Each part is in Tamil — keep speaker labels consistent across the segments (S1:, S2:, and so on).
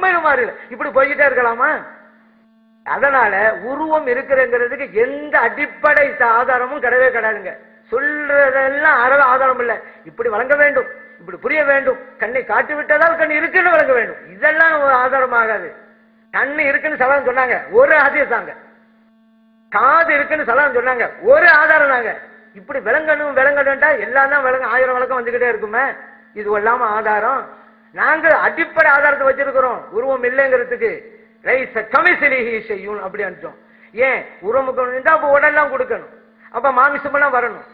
S1: மாறிடும். இப்படி போய்கிட்டே இருக்கலாமா? அதனால உருவம் இருக்கிறதுக்கு எந்த அடிப்படை ஆதாரமும் கிடையவே கிடையாதுங்க. சொல்றதெல்லாம் ஆதாரம் இல்லை. இப்படி வழங்க வேண்டும், இப்படி புரிய வேண்டும், கண்ணை காட்டி விட்டதால் கண் இருக்குன்னு வழங்க வேண்டும். இதெல்லாம் ஆதாரமாகாது. கண்ணு இருக்குன்னு சலாம் சொன்னாங்க, ஒரு ஆதியத்தாங்க. காது இருக்குன்னு சலாம் சொன்னாங்க, ஒரு ஆதாரம் நாங்க. இப்படி விளங்கணும் விளங்கணும்டா எல்லாம் தான் விளங்க, 1000 விளக்கம் வந்துகிட்டே இருக்குமே. இது இல்லாம ஆதாரம் நாங்க அடிப்படை ஆதாரத்தை வச்சிருக்கிறோம். உருவம் இல்லைங்கிறதுக்கு செய்யும் அப்படி அனுப்பிச்சோம். ஏன் உருவமுக்கு இருந்தா அப்ப உடல்லாம் கொடுக்கணும், அப்ப மாமிசம் எல்லாம் வரணும்.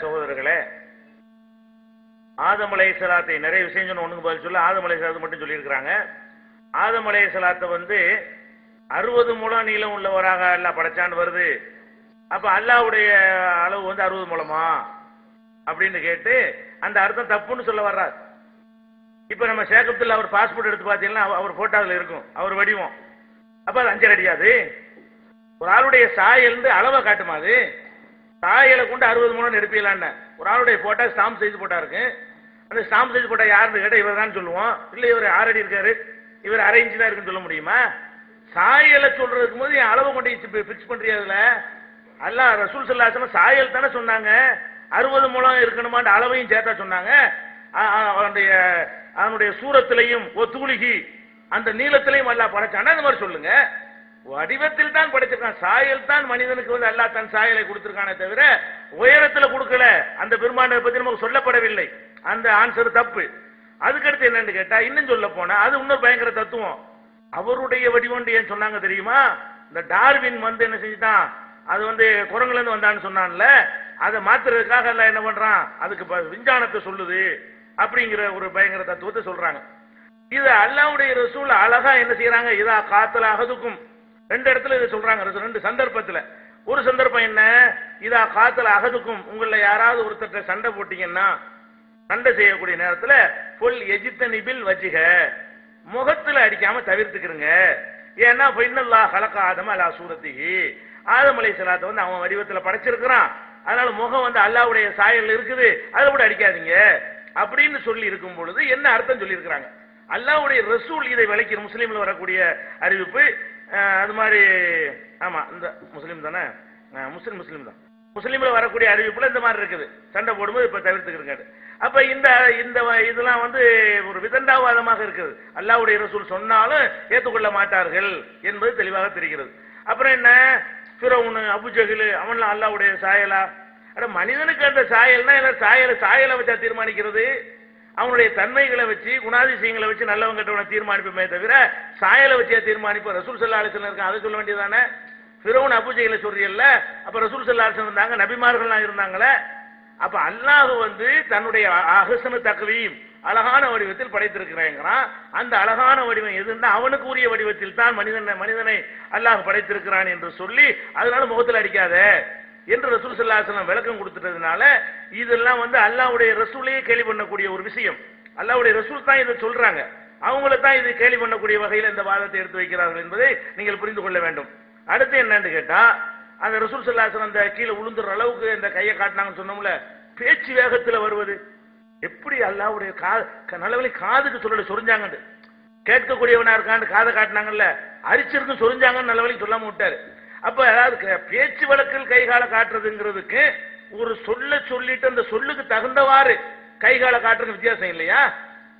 S2: சகோதரர்களே, ஆதம் அலைஹிஸ்ஸலாத்தை நிறைய விஷயம் சொன்ன ஒண்ணுக்கு பதில் சொல்ல ஆதம் அலைஹிஸ்ஸலாத்தை மட்டும் சொல்லியிருக்கிறாங்க. ஆதம் அலைஹிஸ்ஸலாத்தை 60 முழம் நீளம் உள்ளவராக அல்லாஹ் படைச்சான்னு வருது. அப்ப அல்லாஹ்வுடைய அளவு 60 முழமா அப்படின்னு கேட்டு அந்த அர்த்தம் தப்புன்னு சொல்ல வர்றாரு. இப்ப நம்ம ஷேக் அப்துல்லா அவர் பாஸ்போர்ட் எடுத்து பார்த்தீங்கன்னா அவர் போட்டோவில் இருக்கும் அவர் வடிவம். அப்ப அது 5 அடியாது. ஒரு ஆளுடைய சாயல் அளவை காட்டுமா? அது சாயலை கொண்டு 60 முழம் எடுப்பீங்களான்னு ஒரு ஆளுடைய போட்டா ஸ்டாம்ப் சைஸ் போட்டா இருக்கு. அந்த ஸ்டாம்ப் சைஸ் போட்டா யாருன்னு கேட்டா இவர் தான் சொல்லுவோம். இல்ல இவர் 6 அடி இருக்காரு, இவர் 1/2 இன்ச்சு தான் இருக்குன்னு சொல்ல முடியுமா? சாயலை சொல்றதுக்கு போது என் அளவை கொண்டு பிக்ஸ் பண்றீங்கல்ல. அல்லாஹ் ரசூல் ஸல்லல்லாஹு அலைஹி வஸல்லம் சாயல் தானே சொன்னாங்க, 60 முழம் இருக்கணுமான்ற அளவையும் சேர்த்தா சொன்னாங்க. அவனுடைய சூரத்திலையும் ஒத்துகுலிகி அந்த நீளத்திலையும் அல்லாஹ் படைச்சானா அந்த மாதிரி சொல்லுங்க. வடிவத்தில் தான் படைச்சிருக்கான். சாயல் தான் மனிதனுக்கு அல்லாஹ் தன் சாயலை கொடுத்திருக்கானே தவிர உயரத்துல கொடுக்கல. அந்த பெருமானை பத்தி நமக்கு சொல்லப்படவில்லை. அந்த ஆன்சர் தப்பு. அதுக்கடுத்து என்னன்னு கேட்டா இன்னும் சொல்ல போனா அது இன்னொரு பயங்கர தத்துவம். அவருடைய வடிவம் ஏன் சொன்னாங்க தெரியுமா? இந்த டார்வின் என்ன செஞ்சுட்டான், அது குரங்குல இருந்து வந்தான்னு சொன்னான்ல, அதை மாத்துறதுக்காக எல்லாம் என்ன பண்றான், அதுக்கு விஞ்ஞானத்தை சொல்லுது அப்படிங்கிற ஒரு பயங்கர தத்துவத்தை சொல்றாங்க. இது அல்லாஹ்வுடைய ரசூல் அழகா என்ன செய்யறாங்க, இதா காத்தல அகதுக்கும் 2 இடத்துல இதை சொல்றாங்க, 2 சந்தர்ப்பத்துல. ஒரு சந்தர்ப்பம் என்ன, இதா காத்தல அகதுக்கும் உங்கள யாராவது ஒருத்தர் சண்டை போட்டீங்கன்னா, சண்டை செய்யக்கூடிய நேரத்துல புல் எஜித்தனிபில் வச்சிக முகத்துல அடிக்காம தவிர்த்துக்கிறங்க. ஏன்னா இன்னல்லாஹ் ஹலக ஆதம அலா சூரத்திஹி, ஆதம் அலைஹிஸ்ஸலாத்தை அவன் வடிவத்துல படைச்சிருக்கிறான். அதனால முகம் அல்லாஹ்வுடைய சாயல் இருக்குது, அதை கூட அடிக்காதீங்க அப்படின்னு சொல்லி இருக்கும் பொழுது என்ன அர்த்தம் சொல்லி இருக்கிறாங்க. அல்லாஹ்வுடைய ரசூல் இதை விளக்கிற முஸ்லீம்ல வரக்கூடிய அறிவிப்பு அது மாதிரி. ஆமா, இந்த முஸ்லீம் தானே, முஸ்லீம் தான். முஸ்லீம்ல வரக்கூடிய அறிவிப்புல இந்த மாதிரி இருக்குது, சண்டை போடும்போது இப்ப தவிர்த்துக்கிறங்க. அப்ப இந்த இதெல்லாம் ஒரு விதண்டாவாதமாக இருக்குது. அல்லாஹ்வுடைய ரசூல் சொன்னாலும் ஏற்றுக்கொள்ள மாட்டார்கள் என்பது தெளிவாக தெரிகிறது. அப்புறம் என்ன, ஃபிரௌன் அபூஜஹில் அவன்லாம் அல்லாஹ்வுடைய சாயலா? அட மனிதனுக்கு அந்த சாயல்னா சாயலை வச்சா தீர்மானிக்கிறது. அவனுடைய தன்மைகளை வச்சு குணாதிசயங்களை வச்சு நல்லவங்க கெட்டவனை தீர்மானிப்போமே தவிர சாயலை வச்சே தீர்மானிப்போம். ரசூல் ஸல்லல்லாஹு அலைஹி வஸல்லம் இருக்காங்க, அதை சொல்ல வேண்டியதானே. ஃபிரௌன் அபூஜஹில சொல்றீல்ல, அப்ப ரசூல் ஸல்லல்லாஹு அலைஹி வஸல்லம் இருந்தாங்க, நபிமார்கள்லாம் இருந்தாங்களே. அப்ப அல்லாஹ் தன்னுடைய அஹ்ஸனு தக்வீம் அழகான வடிவத்தில் படைத்திருக்கிறாங்கிறான். அந்த அழகான வடிவம் எதுன்னா அவனுக்கு உரிய வடிவத்தில் தான் மனிதனை அல்லாஹ் படைத்திருக்கிறான் என்று சொல்லி அதனால முகத்தில் அடிக்காத என்று ரசூல் ஸல்லல்லாஹு அலைஹி வஸல்லம் விளக்கம் கொடுத்துட்டதுனால இதெல்லாம் அல்லாஹ்வுடைய ரசூலையே கேலி பண்ணக்கூடிய ஒரு விஷயம். அல்லாஹ்வுடைய ரசூல் தான் இதை சொல்றாங்க, அவங்கள தான் இது கேலி பண்ணக்கூடிய வகையில் இந்த வாதத்தை எடுத்து வைக்கிறார்கள் என்பதை நீங்கள் புரிந்து கொள்ள வேண்டும். அடுத்து என்னன்னு கேட்டா, அந்த ரசூல் ஸல்லல்லாஹு அலைஹி வஸல்லம் அந்த கீழே விழுந்துற அளவுக்கு இந்த கையை காட்டினாங்கன்னு சொன்னோம்ல, பேச்சு வேகத்துல வருவது எப்படி அல்லாஹ்வுடைய நல்லவழி காதுக்கு சொல்லல சொரிஞ்சாங்க, கேட்கக்கூடியவனா இருக்கான்னு காதை காட்டினாங்கல்ல, அரிச்சிருக்கும் சொரிஞ்சாங்கன்னு நல்லவழி சொல்லாம விட்டாரு. அப்ப அதாவது பேச்சு வழக்கில் கைகால காட்டுறதுங்கிறதுக்கு ஒரு சொல்லிட்டு அந்த சொல்லுக்கு தகுந்தவாறு கைகால காட்டுறது வித்தியாசம் இல்லையா?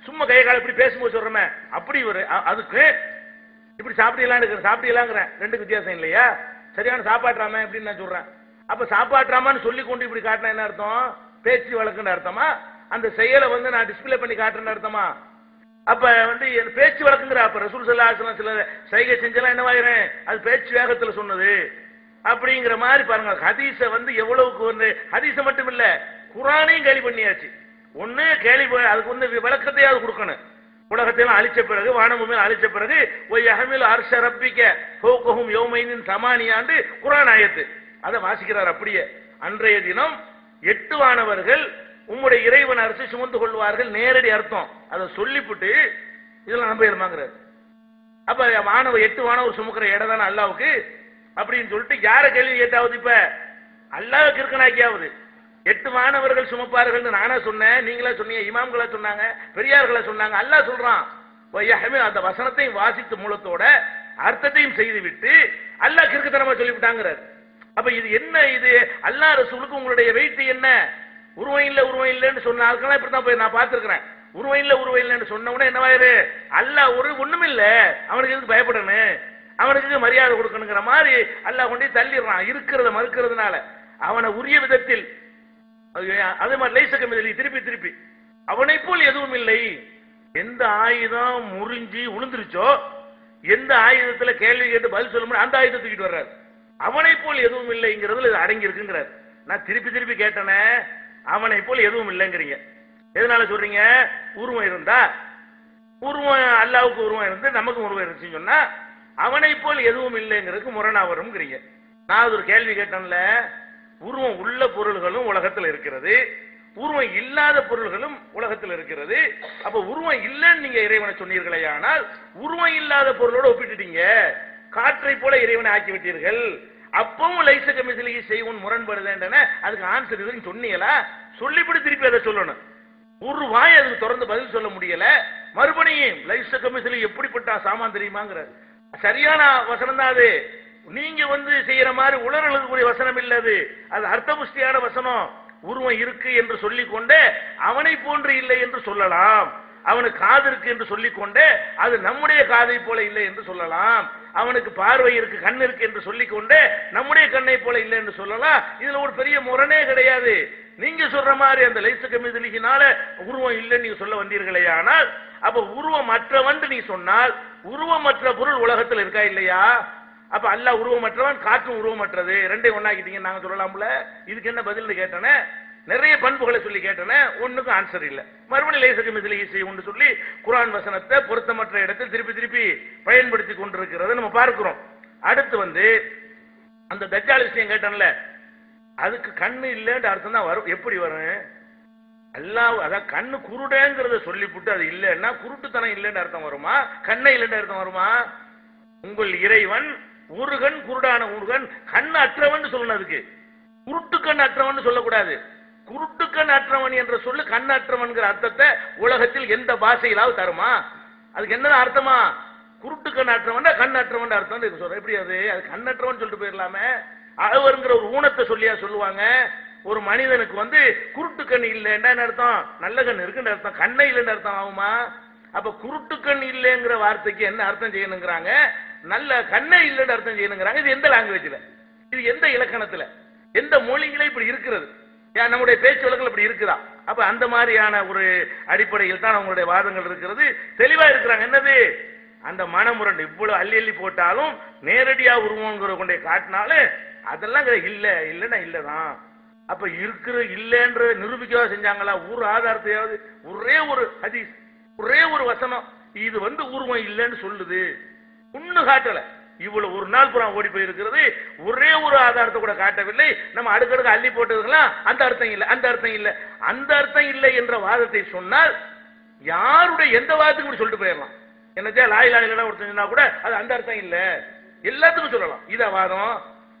S2: சும்மா கைகால இப்படி பேசும்போது சொல்றமே அப்படி அதுக்கு இப்படி சாப்பிடலாங்கிறேன், 2க்கு வித்தியாசம் இல்லையா? சரியான சாப்பாட்டுறாம அப்படின்னு நான் சொல்றேன். அப்ப சாப்பாட்டுறாமான்னு சொல்லி கொண்டு இப்படி காட்டினா என்ன அர்த்தம்? பேச்சு வழக்குன்னு அர்த்தமா? அந்த செயலை நான் டிஸ்பிளே பண்ணி காட்டுறேன்னு அர்த்தமா? அப்ப பேச்சு வழக்குங்கிற அப்ப ரசூல் ஸல்லல்லாஹு அலைஹி வஸல்லம் சில சைகை செஞ்செல்லாம் என்னவாயிரும், அது பேச்சு வேகத்துல சொன்னது அப்படிங்கிற மாதிரி பாருங்க. ஹதீஸ எவ்வளவுக்கு ஹதீஸ மட்டும் இல்ல குர்ஆனையும் கேலி பண்ணியாச்சு. ஒண்ணு கேலி, அதுக்கு விளக்கத்தையாவது கொடுக்கணும். உலகத்தையும் அழிச்ச பிறகு வானபூமியில் அழிச்ச பிறகு ஒய் அஹமில் அர்ஷ ரப்பிக்க ஃபௌகஹும் யௌமைனின் சமானியாண்டு குர்ஆன் ஆயத்து அதை வாசிக்கிறார். அப்படியே அன்றைய தினம் 8 வானவர்கள் உம்முடைய இறைவன் அரசு சுமந்து கொள்வார்கள், நேரடி அர்த்தம். அதை சொல்லிவிட்டு இதெல்லாம் நம்பிடுமாங்கிறார். அப்ப 8 வானவர் சுமக்கிற இடம் தானே அல்லாவுக்கு. அப்படின்னு சொல்லிட்டு யார கேள்வி கேட்டாவது? இப்ப அல்லாஹ் கிறுக்கனாக்கியாவது 8 மாணவர்கள் சுமப்பார்கள் நானா சொன்னேன், நீங்களா சொன்னீங்க, இமாம்களா சொன்னாங்க, பெரியார்களா சொன்னாங்க. அல்லாஹ் சொல்றான் அந்த வசனத்தை வாசித்து மூலத்தோட அர்த்தத்தையும் செய்துவிட்டு அல்லாஹ் கிறுக்குத்தனமா சொல்லிவிட்டாங்கிறார். அப்ப இது என்ன? இது அல்லாஹ் ரசூலுக்கு உங்களுடைய வெயிட் என்ன? உருவம் இல்லைன்னு சொன்ன ஆட்கள் இப்படிதான் போய் நான் பார்த்திருக்கிறேன். உருவம் இல்லைன்னு சொன்ன உடனே என்னவாயிரு? அல்லாஹ் ஒண்ணும் இல்ல, அவனுக்கு எதுக்கு பயப்படணும், அவனுக்கு மரியாதை கொடுக்கணுங்கிற மாதிரி அல்லாஹ் கொண்டு தள்ளிடுறான் இருக்கிறத மறுக்கிறதுனால. அவனை உரிய விதத்தில் அதே மாதிரி லைசக்கமிதலி திருப்பி அவனை போல் எதுவும் இல்லை. எந்த ஆயுதம் முறிஞ்சி உளுந்துருச்சோ, எந்த ஆயுதத்துல கேள்வி கேட்டு பதில் சொல்ல முடியும் அந்த ஆயுதத்தை தூக்கிட்டு வர்றாரு. அவனை போல் எதுவும் இல்லைங்கிறதுல அடங்கி இருக்குங்கிறார். நான் திருப்பி கேட்டனே, அவனை போல் எதுவும் இல்லைங்கிறீங்க. எதனால சொல்றீங்க? உருவம் இருந்தா, உருவம் அல்லாவுக்கு உருவம் இருந்து நமக்கு உருவம் இருந்துச்சுன்னு சொன்னா அவனை போல் எதுவும் இல்லைங்கிறதுக்கு முரணா வரும்ங்கிறீங்க. நான் ஒரு கேள்வி கேட்டேன்ல, உருவம் உள்ள பொருள்களும் உலகத்தில் இருக்கிறது, உருவம் இல்லாத பொருள்களும் உலகத்தில் இருக்கிறது. அப்ப உருவம் இல்லைன்னு நீங்க இறைவனை சொன்னீர்களே, ஆனால் உருவம் இல்லாத பொருளோட ஒப்பிட்டுட்டீங்க, காற்றை போல இறைவனை ஆக்கி விட்டீர்கள். அப்பவும் லைசக மிசிலி செய்வோம் முரண்படுதுன்றன. அதுக்கு ஆன்சர் இதுன்னு சொன்னீங்களா? சொல்லிவிட்டு திருப்பி அதை சொல்லணும். ஒரு வாய் அதுக்கு தொடர்ந்து பதில் சொல்ல முடியல. மறுபடியும் லைசக மிசிலி எப்படிப்பட்ட சாமான் தெரியுமாங்கிற சரியான வசனம் தான் அது. நீங்க செய்யற மாதிரி உலர்களுக்குரிய வசனம் இல்ல அது. அது அர்த்தபுஷ்டியான வசனம். உருவம் இருக்கு என்று சொல்லிக் கொண்டே அவனை போன்று இல்லை என்று சொல்லலாம். அவனுக்கு காது இருக்கு என்று சொல்லிக் கொண்டே அது நம்முடைய காதை போல இல்லை என்று சொல்லலாம். அவனுக்கு பார்வை இருக்கு, கண் இருக்கு என்று சொல்லிக் கொண்டே நம்முடைய கண்ணை போல இல்லை என்று சொல்லலாம். இதுல ஒரு பெரிய முரணே கிடையாது. நீங்க சொல்ற மாதிரி அந்த லைசக மிதிலினால உருவம் இல்லைன்னு நீங்க சொல்ல வந்தீர்களே, ஆனால் அப்ப உருவமற்றவன் நீ சொன்னால் உருவமற்ற பொருள் உலகத்தில் இருக்கா இல்லையா? அப்ப அல்லாஹ் உருவமற்றவன், காற்றும் உருவமற்றது, ரெண்டையும் ஒன்னாக்கிட்டீங்க நாங்க சொல்லலாம்ல. இதுக்கு என்ன பதில் கேட்டனே? நிறைய பண்புகளை சொல்லி கேட்டனே, ஒண்ணுக்கும் ஆன்சர் இல்ல. மறுபடியும் லைசக மிதிலி செய்யும் சொல்லி குர்ஆன் வசனத்தை பொருத்தமற்ற இடத்தில் திருப்பி பயன்படுத்தி கொண்டிருக்கிறது நம்ம பார்க்கிறோம். அடுத்து அந்த தஜ்ஜால் விஷயம் கேட்டன்ல, அதுக்கு கண்ணு இல்லைன்ற அர்த்தம் தான் வரும். எப்படி வரும்? அல்லாஹ் அதான் கண்ணு குருடேங்கிறத சொல்லிவிட்டு அது இல்லைன்னா குருட்டுத்தனம் இல்லைன்னு அர்த்தம் வருமா? கண்ணை இல்லைன்னு அர்த்தம் வருமா? உங்கள் இறைவன் ஒரு கண் குருடான ஒரு கண் கண் அற்றவன் சொல்லணும். அதுக்கு குருட்டு கண் அற்றவன் சொல்லக்கூடாது. குருட்டு கண் அற்றவன் என்ற சொல்லு கண் அற்றவன் அர்த்தத்தை உலகத்தில் எந்த பாஷையிலாவது தருமா? அதுக்கு என்ன அர்த்தமா? குருட்டு கண் அற்றவன் கண் அற்றவன் அர்த்தம் சொல்ற. எப்படி அது கண்ணற்றவன் சொல்லிட்டு போயிடலாமே? அழவருங்கிற ஒரு ஊனத்தை சொல்லியா சொல்லுவாங்க? ஒரு மனிதனுக்கு குருட்டு கண் இல்லைன்னா அர்த்தம் நல்ல கண் இருக்குன்னு அர்த்தம், கண்ணை இல்லைன்னு அர்த்தம் ஆகுமா? அப்ப குருட்டு கண் இல்லைங்கிற வார்த்தைக்கு என்ன அர்த்தம் செய்யணுங்கிறாங்க? நல்ல கண்ணை இல்லைன்னு அர்த்தம் செய்யணுங்கிறாங்க. இது எந்த லாங்குவேஜ்ல, இது எந்த இலக்கணத்துல, எந்த மொழிகளே இப்படி இருக்கிறது? நம்முடைய பேச்சு வழக்கில் இப்படி இருக்குதா? அப்ப அந்த மாதிரியான ஒரு அடிப்படையில் தான் அவங்களுடைய வாதங்கள் இருக்கிறது. தெளிவா இருக்கிறாங்க. என்னது? அந்த மனமுரண்டு இவ்வளவு அள்ளி போட்டாலும் நேரடியா உருவங்கிற கொண்டே காட்டினாலும் அதெல்லாம் இல்லைன்னா இல்லதான். அப்ப இருக்கிற இல்லைன்ற நிரூபிக்கவா செஞ்சாங்களா? ஒரு ஆதாரத்தையாவது, ஒரே ஒரு ஹதீஸ், ஒரே ஒரு வசனம் இது உருவம் இல்லைன்னு சொல்லுது, ஒண்ணு காட்டல. இவ்வளவு ஒரு நாள் புறம் ஓடி போயிருக்கிறது, ஒரே ஒரு ஆதாரத்தை கூட காட்டவில்லை. நம்ம அடுக்கடுக்கு அள்ளி போட்டதுக்கெல்லாம் அந்த அர்த்தம் இல்லை, அந்த அர்த்தம் இல்லை, அந்த அர்த்தம் இல்லை என்ற வாதத்தை சொன்னால் யாருடைய எந்த வாதத்துக்கும் சொல்லிட்டு போயிடலாம். என்னச்சா லாய் லாயிலாம் ஒருத்தா கூட அது அந்த அர்த்தம் இல்ல, எல்லாத்துக்கும் சொல்லலாம். இத வாதம்.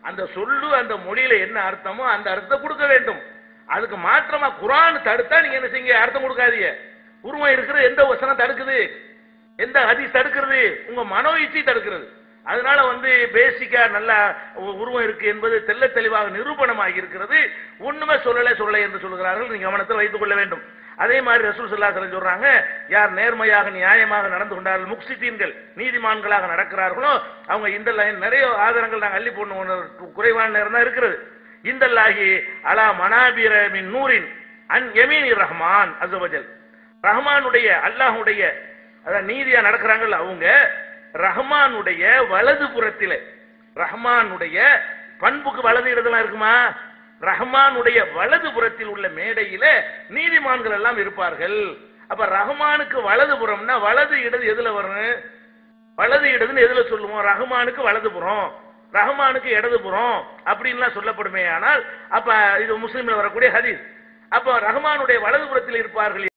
S2: அந்த சொல்லு அந்த மொழியில என்ன அர்த்தமோ அந்த அர்த்தம் கொடுக்க வேண்டும். அதுக்கு மாற்றமா குர்ஆன் தடுத்தா நீங்க என்ன செய்யுங்க? அர்த்தம் கொடுக்காதீங்க. உருவம் இருக்கிற எந்த வசனம் தடுக்குது? எந்த ஹதீஸ் தடுக்கிறது? உங்க மனோ இச்சை தடுக்கிறது. அதனால பேசிக்கா நல்ல உருவம் இருக்கு என்பது தெல்ல தெளிவாக நிரூபணமாகி இருக்கிறது. ஒண்ணுமே சொல்லல என்று சொல்கிறார்கள். நீங்க கவனத்தில் வைத்துக் கொள்ள வேண்டும். அதே மாதிரி ரசூல் ஸல்லல்லாஹு அலைஹி வஸல்லம் சொல்றாங்க, யார் நேர்மையாக நியாயமாக நடந்து கொண்டார்கள், முக்ஸிதீன்கள் நீதிமான்களாக நடக்கிறார்களோ அவங்க இந்த நிறைய ஆதாரங்கள் நாங்கள் அள்ளி போடணும், குறைவான நேரம் தான் இருக்கிறது. இந்த லாஹி அலா மனாபிர மின் நூரின் அன் யமீனி ரஹ்மான் அஸ்ஸவஜல். ரஹ்மானுடைய அல்லாஹ்வுடைய அதான் நீதியா நடக்கிறாங்கல்ல அவங்க ரஹ்மானுடைய வலது புறத்திலே, ரஹ்மானுடைய பண்புக்கு வலது இடதெல்லாம் இருக்குமா? ரஹ்மானுடைய வலது புறத்தில் உள்ள மேடையில நீதிமான்கள் எல்லாம் இருப்பார்கள். அப்ப ரஹ்மானுக்கு வலது புறம்னா வலது இடது எதுல வரும்? வலது இடதுன்னு எதுல சொல்லுவோம்? ரஹ்மானுக்கு வலது புறம், ரஹ்மானுக்கு இடது புறம் அப்படின்லாம் சொல்லப்படுமே. ஆனால் அப்ப இது முஸ்லிம்ல வரக்கூடிய ஹதீஸ். அப்ப ரஹ்மானுடைய வலது புறத்தில் இருப்பார்கள்